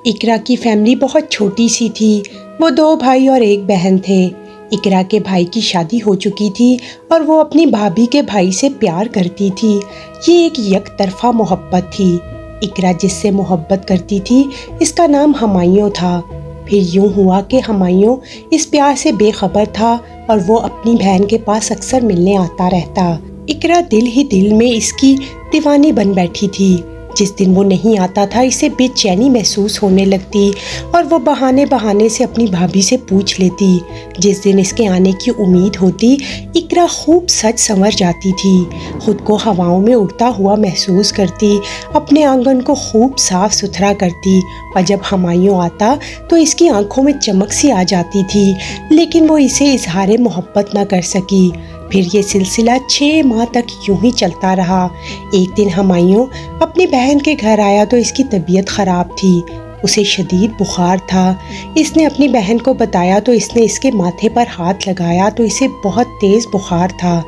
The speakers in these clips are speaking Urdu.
اقرا کی فیملی بہت چھوٹی سی تھی۔ وہ 2 بھائی اور 1 بہن تھے۔ اقرا کے بھائی کی شادی ہو چکی تھی اور وہ اپنی بھابھی کے بھائی سے پیار کرتی تھی۔ یہ ایک یک طرفہ محبت تھی۔ اقرا جس سے محبت کرتی تھی اس کا نام ہمایوں تھا۔ پھر یوں ہوا کہ ہمایوں اس پیار سے بے خبر تھا اور وہ اپنی بہن کے پاس اکثر ملنے آتا رہتا۔ اقرا دل ہی دل میں اس کی دیوانی بن بیٹھی تھی۔ جس دن وہ نہیں آتا تھا اسے بے چینی محسوس ہونے لگتی اور وہ بہانے سے اپنی بھابھی سے پوچھ لیتی۔ جس دن اس کے آنے کی امید ہوتی اقرا خوب سج سنور جاتی تھی، خود کو ہواؤں میں اڑتا ہوا محسوس کرتی، اپنے آنگن کو خوب صاف ستھرا کرتی اور جب ہمایوں آتا تو اس کی آنکھوں میں چمک سی آ جاتی تھی، لیکن وہ اسے اظہار محبت نہ کر سکی۔ پھر یہ سلسلہ 6 ماہ تک یوں ہی چلتا رہا۔ ایک دن ہمایوں اپنی بہن کے گھر آیا تو اس کی طبیعت خراب تھی، اسے شدید بخار تھا۔ اس نے اپنی بہن کو بتایا تو اس نے اس کے ماتھے پر ہاتھ لگایا تو اسے بہت تیز بخار تھا۔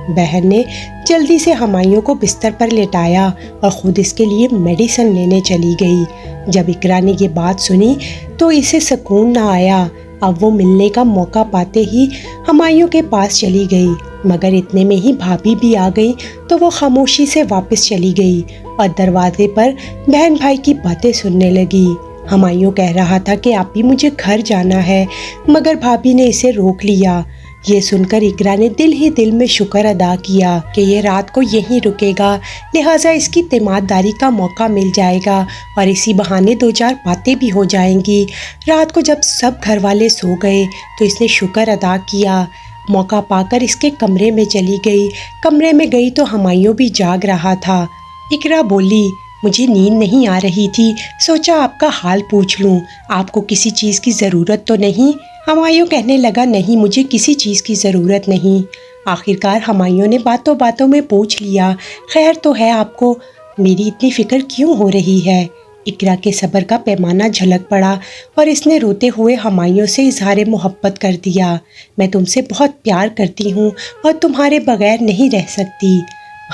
بہن نے جلدی سے ہمایوں کو بستر پر لٹایا اور خود اس کے لیے میڈیسن لینے چلی گئی۔ جب اقرا نے یہ بات سنی تو اسے سکون نہ آیا۔ اب وہ ملنے کا موقع پاتے ہی ہمایوں کے پاس چلی گئی، مگر اتنے میں ہی بھابھی بھی آ گئی تو وہ خاموشی سے واپس چلی گئی اور دروازے پر بہن بھائی کی باتیں سننے لگی۔ ہمایوں کہہ رہا تھا کہ آپی مجھے گھر جانا ہے، مگر بھابھی نے اسے روک لیا۔ یہ سن کر اقرا نے دل ہی دل میں شکر ادا کیا کہ یہ رات کو یہیں رکے گا، لہٰذا اس کی تیمارداری کا موقع مل جائے گا اور اسی بہانے 2-4 باتیں بھی ہو جائیں گی۔ رات کو جب سب گھر والے سو گئے تو اس نے شکر ادا کیا، موقع پا کر اس کے کمرے میں چلی گئی۔ کمرے میں گئی تو ہمایوں بھی جاگ رہا تھا۔ اقرا بولی، مجھے نیند نہیں آ رہی تھی، سوچا آپ کا حال پوچھ لوں، آپ کو کسی چیز کی ضرورت تو نہیں؟ ہمایوں کہنے لگا، نہیں مجھے کسی چیز کی ضرورت نہیں۔ آخرکار ہمایوں نے باتوں باتوں میں پوچھ لیا، خیر تو ہے آپ کو؟ میری اتنی فکر کیوں ہو رہی ہے؟ اقرا کے صبر کا پیمانہ جھلک پڑا اور اس نے روتے ہوئے ہمایوں سے اظہار محبت کر دیا، میں تم سے بہت پیار کرتی ہوں اور تمہارے بغیر نہیں رہ سکتی۔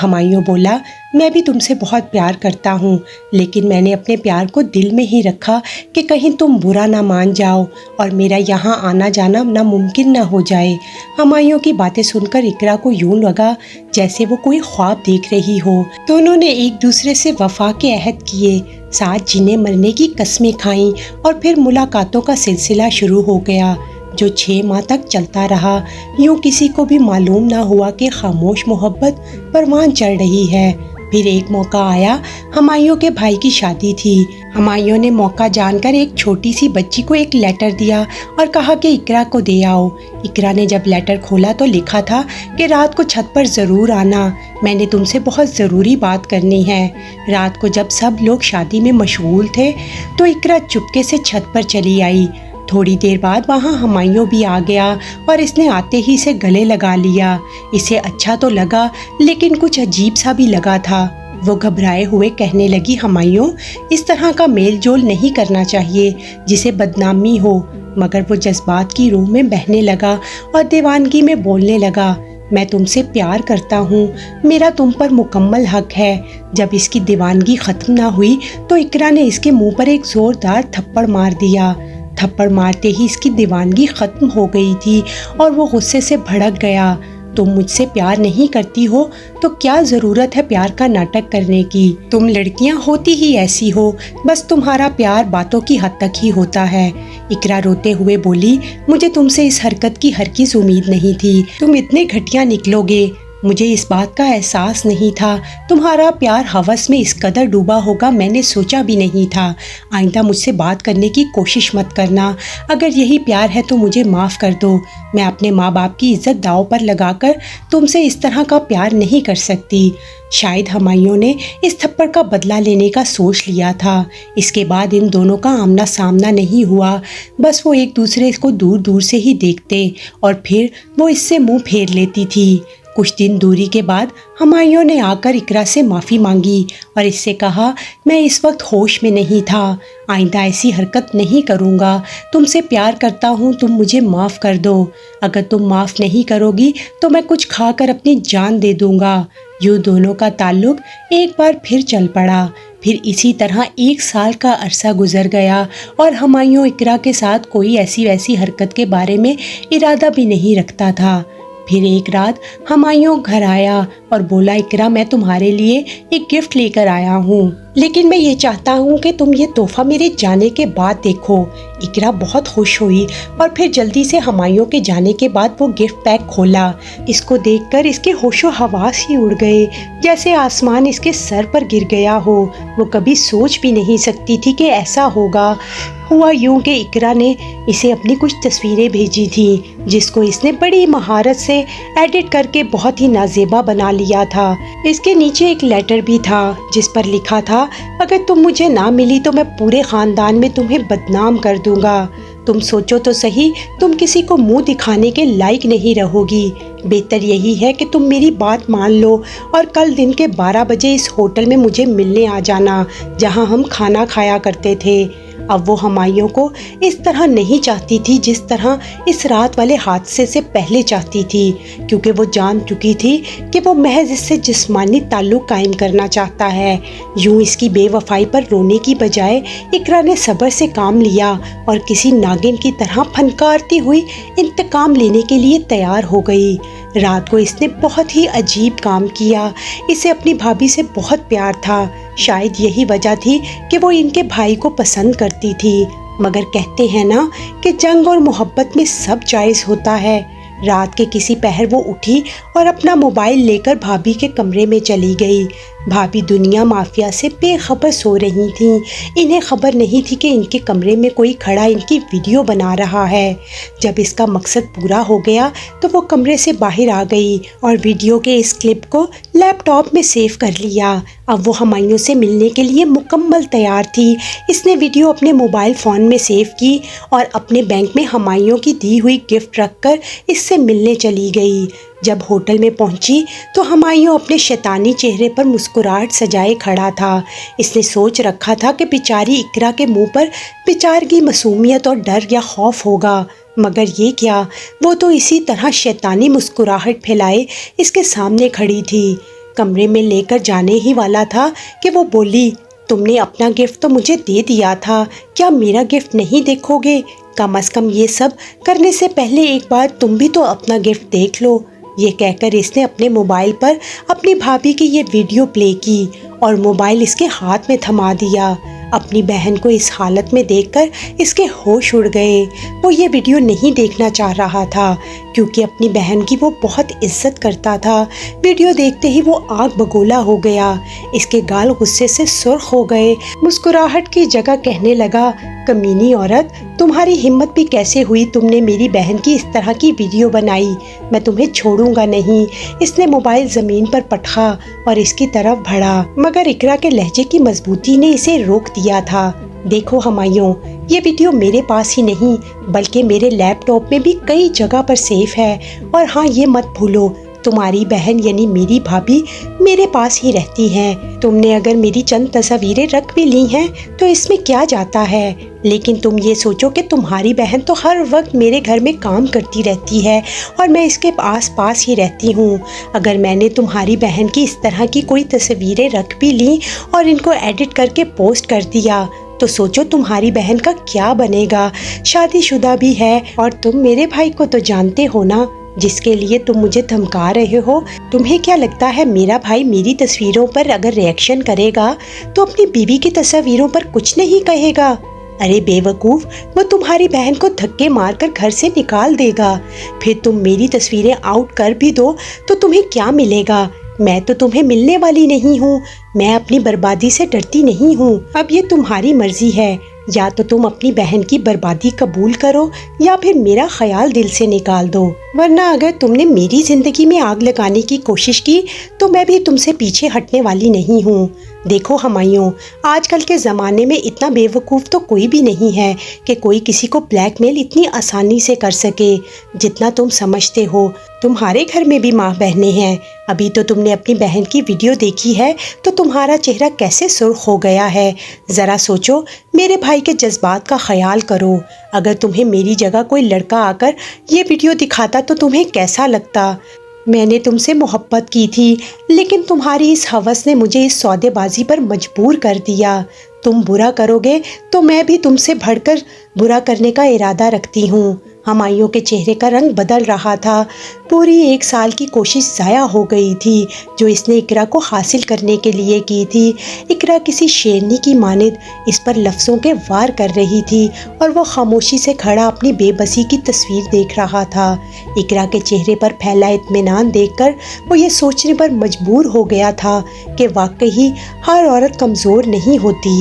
ہمایوں بولا، میں بھی تم سے بہت پیار کرتا ہوں، لیکن میں نے اپنے پیار کو دل میں ہی رکھا کہ کہیں تم برا نہ مان جاؤ اور میرا یہاں آنا جانا ناممکن نہ ہو جائے۔ ہمایوں کی باتیں سن کر اقرا کو یوں لگا جیسے وہ کوئی خواب دیکھ رہی ہو۔ دونوں نے ایک دوسرے سے وفا کے عہد کیے، ساتھ جینے مرنے کی قسمیں کھائیں اور پھر ملاقاتوں کا سلسلہ شروع ہو گیا جو 6 ماہ تک چلتا رہا۔ یوں کسی کو بھی معلوم نہ ہوا کہ خاموش محبت پروان چڑھ رہی ہے۔ پھر ایک موقع آیا، ہمایوں کے بھائی کی شادی تھی۔ ہمایوں نے موقع جان کر ایک چھوٹی سی بچی کو ایک لیٹر دیا اور کہا کہ اقرا کو دے آؤ۔ اقرا نے جب لیٹر کھولا تو لکھا تھا کہ رات کو چھت پر ضرور آنا، میں نے تم سے بہت ضروری بات کرنی ہے۔ رات کو جب سب لوگ شادی میں مشغول تھے تو اقرا چپکے سے چھت پر چلی آئی۔ تھوڑی دیر بعد وہاں ہمایوں بھی آ گیا اور اس نے آتے ہی سے گلے لگا لیا۔ اسے اچھا تو لگا لیکن کچھ عجیب سا بھی لگا تھا۔ وہ گھبرائے ہوئے کہنے لگی، ہمایوں اس طرح کا میل جول نہیں کرنا چاہیے جسے بدنامی ہو، مگر وہ جذبات کی روح میں بہنے لگا اور دیوانگی میں بولنے لگا، میں تم سے پیار کرتا ہوں، میرا تم پر مکمل حق ہے۔ جب اس کی دیوانگی ختم نہ ہوئی تو اقرا نے اس کے منہ پر ایک زوردار تھپڑ مار دیا۔ تھپڑ مارتے ہی اس کی دیوانگی ختم ہو گئی تھی اور وہ غصے سے بھڑک گیا، تم مجھ سے پیار نہیں کرتی ہو تو کیا ضرورت ہے پیار کا ناٹک کرنے کی؟ تم لڑکیاں ہوتی ہی ایسی ہو، بس تمہارا پیار باتوں کی حد تک ہی ہوتا ہے۔ اقرا روتے ہوئے بولی، مجھے تم سے اس حرکت کی ہرگز امید نہیں تھی، تم اتنے گھٹیا نکلو گے، مجھے اس بات کا احساس نہیں تھا، تمہارا پیار ہوس میں اس قدر ڈوبا ہوگا میں نے سوچا بھی نہیں تھا۔ آئندہ مجھ سے بات کرنے کی کوشش مت کرنا، اگر یہی پیار ہے تو مجھے معاف کر دو، میں اپنے ماں باپ کی عزت داؤ پر لگا کر تم سے اس طرح کا پیار نہیں کر سکتی۔ شاید ہمایوں نے اس تھپڑ کا بدلہ لینے کا سوچ لیا تھا۔ اس کے بعد ان دونوں کا آمنا سامنا نہیں ہوا، بس وہ ایک دوسرے کو دور دور سے ہی دیکھتے اور پھر وہ اس سے منہ پھیر لیتی تھی۔ کچھ دن دوری کے بعد ہمایوں نے آ کر اقرا سے معافی مانگی اور اس سے کہا، میں اس وقت ہوش میں نہیں تھا، آئندہ ایسی حرکت نہیں کروں گا، تم سے پیار کرتا ہوں، تم مجھے معاف کر دو، اگر تم معاف نہیں کرو گی تو میں کچھ کھا کر اپنی جان دے دوں گا۔ یوں دونوں کا تعلق ایک بار پھر چل پڑا۔ پھر اسی طرح 1 سال کا عرصہ گزر گیا اور ہمایوں اقرا کے ساتھ کوئی ایسی ویسی حرکت کے بارے میں ارادہ بھی نہیں رکھتا تھا۔ پھر ایک رات ہمایوں گھر آیا اور بولا، اقرا میں تمہارے لیے ایک گفٹ لے کر آیا ہوں، لیکن میں یہ چاہتا ہوں کہ تم یہ تحفہ میرے جانے کے بعد دیکھو۔ اقرا بہت خوش ہوئی اور پھر جلدی سے ہمایوں کے جانے کے بعد وہ گفٹ پیک کھولا۔ اس کو دیکھ کر اس کے ہوش و حواس ہی اڑ گئے، جیسے آسمان اس کے سر پر گر گیا ہو۔ وہ کبھی سوچ بھی نہیں سکتی تھی کہ ایسا ہوگا۔ ہوا یوں کہ اقرا نے اسے اپنی کچھ تصویریں بھیجی تھیں، جس کو اس نے بڑی مہارت سے ایڈٹ کر کے بہت ہی نازیبا بنا لیا تھا۔ اس کے نیچے ایک لیٹر بھی تھا جس پر لکھا تھا، اگر تم مجھے نہ ملی تو میں پورے خاندان میں تمہیں بدنام کر دوں گا۔ تم سوچو تو صحیح، تم کسی کو منہ دکھانے کے لائق نہیں رہو گی۔ بہتر یہی ہے کہ تم میری بات مان لو اور کل دن کے 12 بجے اس ہوٹل میں مجھے ملنے آ جانا جہاں ہم کھانا کھایا کرتے تھے۔ اب وہ ہمایوں کو اس طرح نہیں چاہتی تھی جس طرح اس رات والے حادثے سے پہلے چاہتی تھی، کیونکہ وہ جان چکی تھی کہ وہ محض اس سے جسمانی تعلق قائم کرنا چاہتا ہے۔ یوں اس کی بے وفائی پر رونے کی بجائے اقرا نے صبر سے کام لیا اور کسی ناگن کی طرح پھنکارتی ہوئی انتقام لینے کے لیے تیار ہو گئی۔ رات کو اس نے بہت ہی عجیب کام کیا۔ اسے اپنی بھابھی سے بہت پیار تھا، شاید یہی وجہ تھی کہ وہ ان کے بھائی کو پسند کرتی تھی، مگر کہتے ہیں نا کہ جنگ اور محبت میں سب جائز ہوتا ہے۔ رات کے کسی پہر وہ اٹھی اور اپنا موبائل لے کر بھابھی کے کمرے میں چلی گئی۔ بھابھی دنیا مافیا سے بے خبر سو رہی تھیں۔ انہیں خبر نہیں تھی کہ ان کے کمرے میں کوئی کھڑا ان کی ویڈیو بنا رہا ہے۔ جب اس کا مقصد پورا ہو گیا تو وہ کمرے سے باہر آ گئی اور ویڈیو کے اس کلپ کو لیپ ٹاپ میں سیو کر لیا۔ اب وہ ہمایوں سے ملنے کے لیے مکمل تیار تھی۔ اس نے ویڈیو اپنے موبائل فون میں سیو کی اور اپنے بینک میں ہمایوں کی دی ہوئی گفٹ رکھ کر اس سے ملنے چلی گئی۔ جب ہوٹل میں پہنچی تو ہمایوں اپنے شیطانی چہرے پر مسکراہٹ سجائے کھڑا تھا۔ اس نے سوچ رکھا تھا کہ بیچاری اقرا کے منہ پر بیچارگی، معصومیت اور ڈر یا خوف ہوگا، مگر یہ کیا، وہ تو اسی طرح شیطانی مسکراہٹ پھیلائے اس کے سامنے کھڑی تھی۔ کمرے میں لے کر جانے ہی والا تھا کہ وہ بولی، تم نے اپنا گفٹ تو مجھے دے دیا تھا، کیا میرا گفٹ نہیں دیکھو گے؟ کم از کم یہ سب کرنے سے پہلے ایک بار تم بھی تو اپنا گفٹ دیکھ لو۔ یہ کہہ کر اس نے اپنے موبائل پر اپنی بھابھی کی یہ ویڈیو پلے کی اور موبائل اس کے ہاتھ میں تھما دیا۔ اپنی بہن کو اس حالت میں دیکھ کر اس کے ہوش اڑ گئے۔ وہ یہ ویڈیو نہیں دیکھنا چاہ رہا تھا کیونکہ اپنی بہن کی وہ بہت عزت کرتا تھا۔ ویڈیو دیکھتے ہی وہ آگ بگولا ہو گیا۔ اس کے گال غصے سے سرخ ہو گئے۔ مسکراہٹ کی جگہ کہنے لگا، کمینی عورت، تمہاری ہمت بھی کیسے ہوئی؟ تم نے میری بہن کی اس طرح کی ویڈیو بنائی، میں تمہیں چھوڑوں گا نہیں۔ اس نے موبائل زمین پر پٹکا اور اس کی طرف بڑھا، مگر اقرا کے لہجے کی مضبوطی نے اسے روک دیا تھا۔ دیکھو ہمایوں، یہ ویڈیو میرے پاس ہی نہیں بلکہ میرے لیپ ٹاپ میں بھی کئی جگہ پر سیف ہے، اور ہاں یہ مت بھولو، تمہاری بہن یعنی میری بھابھی میرے پاس ہی رہتی ہیں۔ تم نے اگر میری چند تصاویریں رکھ بھی لی ہیں تو اس میں کیا جاتا ہے، لیکن تم یہ سوچو کہ تمہاری بہن تو ہر وقت میرے گھر میں کام کرتی رہتی ہے اور میں اس کے آس پاس ہی رہتی ہوں۔ اگر میں نے تمہاری بہن کی اس طرح کی کوئی تصویریں رکھ بھی لی اور ان کو ایڈٹ کر کے پوسٹ کر دیا تو سوچو تمہاری بہن کا کیا بنے گا۔ شادی شدہ بھی ہے اور تم میرے بھائی کو تو جانتے ہو نا، جس کے لیے تم مجھے دھمکا رہے ہو۔ تمہیں کیا لگتا ہے میرا بھائی میری تصویروں پر اگر ری ایکشن کرے گا تو اپنی بیوی کی تصویروں پر کچھ نہیں کہے گا؟ ارے بے وقوف، وہ تمہاری بہن کو دھکے مار کر گھر سے نکال دے گا۔ پھر تم میری تصویریں آؤٹ کر بھی دو تو تمہیں کیا ملے گا؟ میں تو تمہیں ملنے والی نہیں ہوں۔ میں اپنی بربادی سے ڈرتی نہیں ہوں۔ اب یہ تمہاری مرضی ہے، یا تو تم اپنی بہن کی بربادی قبول کرو یا پھر میرا خیال دل سے نکال دو، ورنہ اگر تم نے میری زندگی میں آگ لگانے کی کوشش کی تو میں بھی تم سے پیچھے ہٹنے والی نہیں ہوں۔ دیکھو ہمایوں، آج کل کے زمانے میں اتنا بے وقوف تو کوئی بھی نہیں ہے کہ کوئی کسی کو بلیک میل اتنی آسانی سے کر سکے جتنا تم سمجھتے ہو۔ تمہارے گھر میں بھی ماں بہنیں ہیں، ابھی تو تم نے اپنی بہن کی ویڈیو دیکھی ہے تو تمہارا چہرہ کیسے سرخ ہو گیا ہے۔ ذرا سوچو، میرے بھائی کے جذبات کا خیال کرو۔ اگر تمہیں میری جگہ کوئی لڑکا آ کر یہ ویڈیو دکھاتا تو تمہیں کیسا لگتا؟ میں نے تم سے محبت کی تھی، لیکن تمہاری اس ہوس نے مجھے اس سودے بازی پر مجبور کر دیا۔ تم برا کرو گے تو میں بھی تم سے بڑھ کر برا کرنے کا ارادہ رکھتی ہوں۔ ہمایوں کے چہرے کا رنگ بدل رہا تھا۔ پوری 1 سال کی کوشش ضائع ہو گئی تھی جو اس نے اقرا کو حاصل کرنے کے لیے کی تھی۔ اقرا کسی شیرنی کی مانند اس پر لفظوں کے وار کر رہی تھی اور وہ خاموشی سے کھڑا اپنی بے بسی کی تصویر دیکھ رہا تھا۔ اقرا کے چہرے پر پھیلا اطمینان دیکھ کر وہ یہ سوچنے پر مجبور ہو گیا تھا کہ واقعی ہر عورت کمزور نہیں ہوتی۔